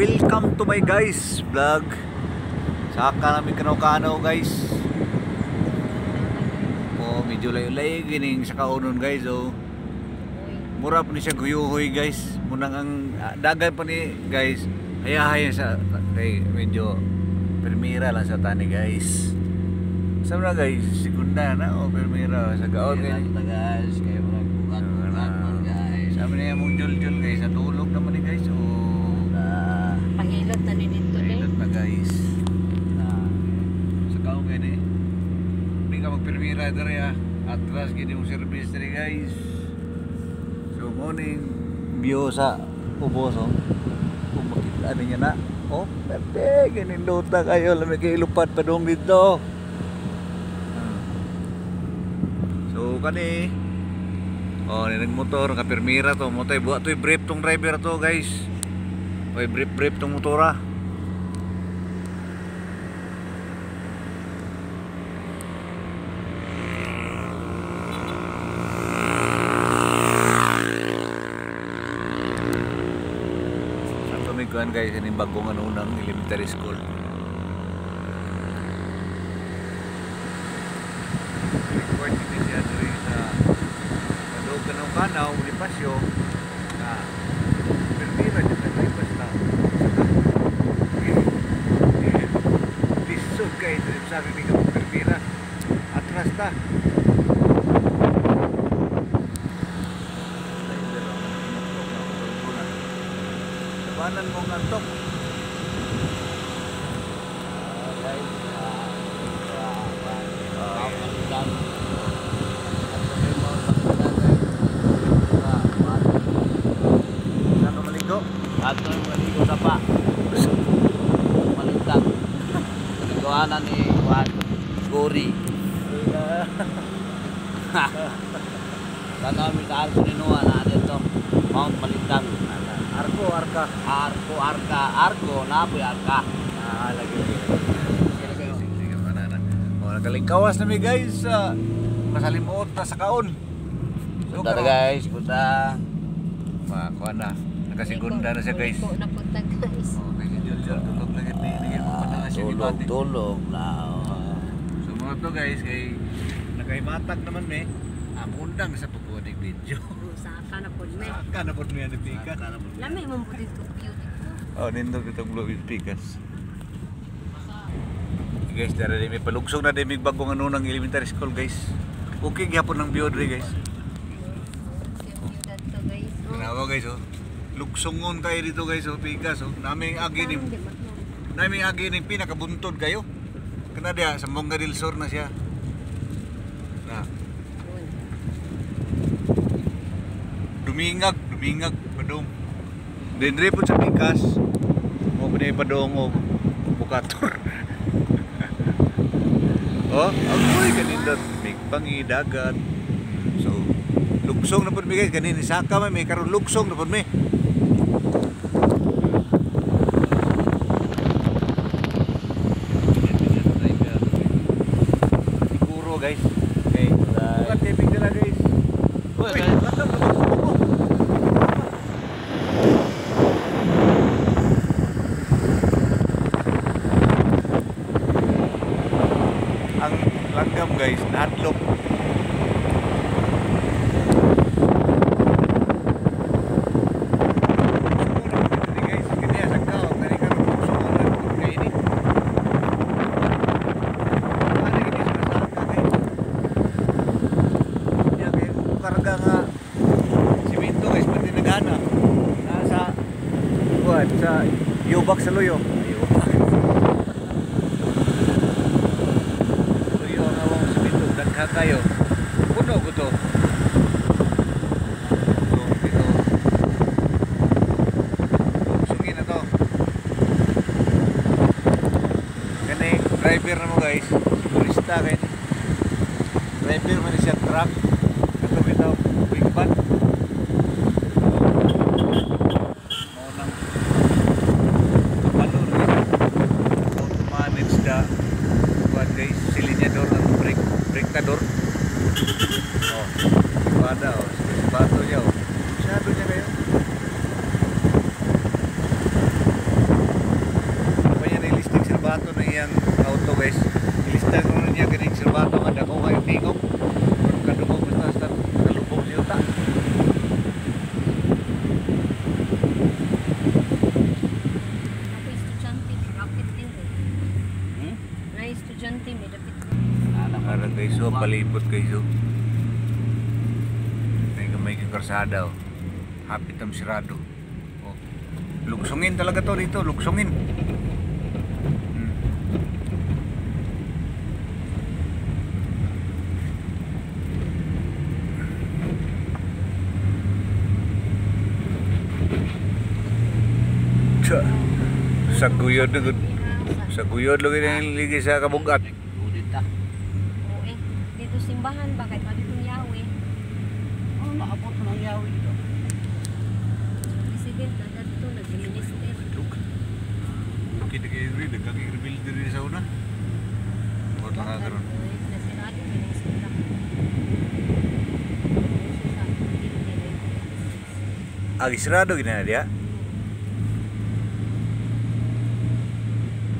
welcome to my guys vlog. Saka namin kanaw-kanaw guys. Oh, medyo layo-layo gining sa kaunon guys. Oh, mura po ni siya guyuhoy guys. Munang ang dagan pa ni guys. Hayahay sa kay medyo permira lang sa tani guys. Sama na guys, segunda na o permira sa gaon guys. Kaya bukan guys. Sabi niya mong jul-jul guys, natulog naman ni guys. Pangilot na nito Pangilot na guys. Sa kaon kayo ni. Hindi ka magpermira dari atras gini yung service dari guys. So morning view sa ubos oh. Kung makita niya na. Oh, pwede. Ganindot na kayo. Lamig kayo lupat pa doon dito. So kani oh, ninag motor kapirmira to, mo tay buhat toy brief tong driver to, guys. Oy brief tong motora. Sa tumiguan guys, ini bagong unang elementary school. Kanaw di pasyo na permira dyan na tayo basta disod kayo sabi ni ka permira atras ta sabanan mo ng antok ato maligo sa pa malintang maliguanan ni Juan Gori sana kami sa arko ni Noah na dito Mount Malintang arko napoy arka lagi nakalingkawas na mi guys masalimuot na sa kaon punta na guys punta kuha na nakasigunda na siya guys. Napunta guys. Oh, kasi jol-jol tulog na gid tulog na. So mga to guys kay nakaimatag naman me. Ang undang sa pagkuha video. Saka na pod me. Saka na pod me ang pikas. Lami mo po dito beauty. Oh, nindog itong blue pikas. Guys, dara di may palugsong na di may bagong ano ng elementary school guys. Okay gyapon ng biodre guys. Grabe guys oh. Lugsongon kayo dito guys oh, pikas oh. Naming agi ni pinakabuntod kayo. Kana dia sa Monga del Sur na siya. Na. Dumingag padong. Dendre po sa pikas. Mo pinay padong og bukator. Oh, agoy kanindot mig pangidagat. So, lugsong na pud mi guys, ganin saka may karon lugsong na pud mi. Guys. Okay. Bukan taping nila guys. Uy, ang langgam guys, nahadlok. Karga nga simento guys, pati nagana nasa buwan sa Yubak sa Luyo. Luyo ang awang simento, dagha kayo puno ko to. So dito sungin na to kani driver na mo guys, turista kayo driver man siya truck bitaw wingpan maunang kapalor how to manage the what guys silinyador at brektador oh ipada oh bato niya oh masyado niya kayo palibot guys oh. May karsada oh. Hapit ang sirado. Oh. Luksungin talaga to dito, luksungin. Sa guyod na sa guyod lagi na ligi sa kabugat. Udit ta. Oo eh. Dito simbahan ba? Kahit pa dito Yahweh. Oh, maabot mo ng yawi ito. President na dito, nag-minister. Kita kayo rin, nagkakirbil diri sa una. Huwag lang nga karoon. Nasirado ka ng eskwela. Agisrado gina dia.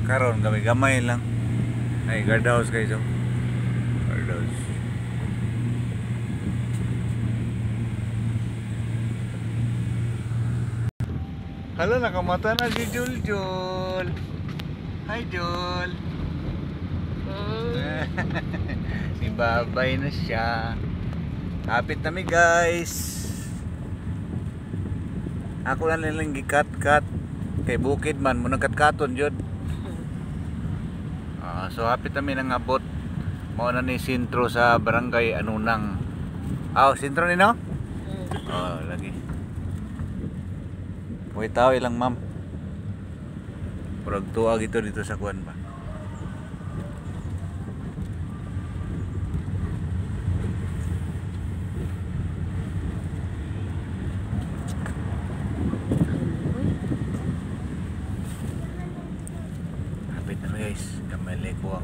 Karon gamay lang. Ay guardhouse guys oh. Guardhouse. Hala nakamata na si Jul. Hi Jul. Si babay na siya. Kapit na mi guys. Ako lang nilang gikat-kat kay bukid man mo nagkat-katon jud. So hapit namin ang abot. Mao na ni sentro sa barangay Anunang. Sentro ni no? Lagi. Uy tao ilang ma'am. Purag tuag ito dito sa kuan ba. Guys, kamali ko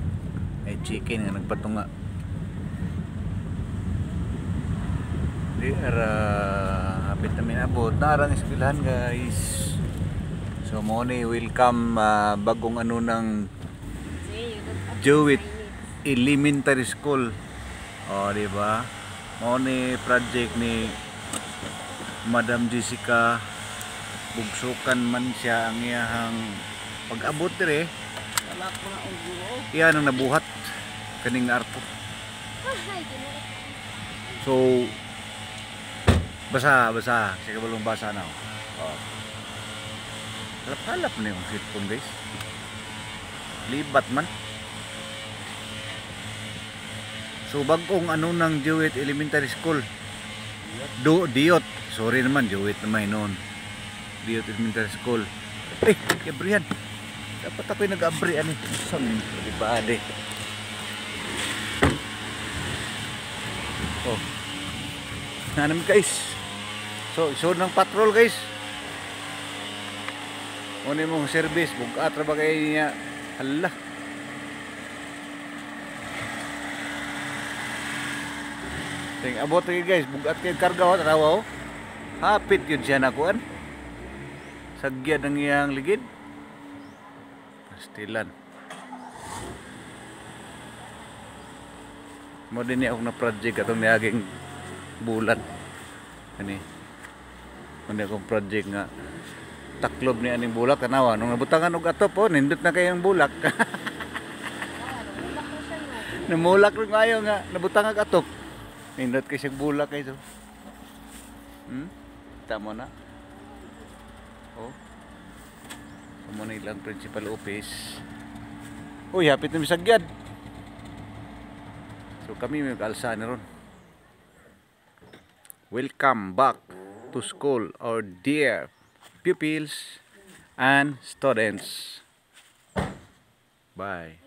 ay chicken nga nagpatunga. Di ara hapit na minabot narang eskwelahan guys. So mo ni welcome bagong ano ng Jewett Elementary School. Di ba? Mo ni project ni Madam Jessica. Bugsukan man siya ang iyang pag-abot dire. Iyan ang nabuhat kaning arto. So basa siya kabalong basa na halap na yung cellphone guys, libat man. So bagong ano ng Jewett Elementary School Diot, sorry naman Jewett naman noon. Diot Elementary School. Gabriel dapat ako'y nag-abri ani. Saan ba ade? Nanam guys. So ng patrol guys. Ano mong service bugat ra ba kay niya? Hala. Ting abot lagi guys, bugat kay karga wa tarawa. Hapit yun siya na kuan. Sagyad ang iyang ligid. Pastilan. Mo din ako na project atong niaging bulat. Ani. Kundi akong project nga taklob ni aning bulak kanawa nung nabutangan og atop nindot na kayang bulak. Namulak rin ngayon nga nabutangan og atop. Nindot kay siyang bulak kay so. Tama na. Amo na ilang principal office. Uy, hapit na misagyad. So kami may kaalsa na ron. Welcome back to school, our dear pupils and students. Bye.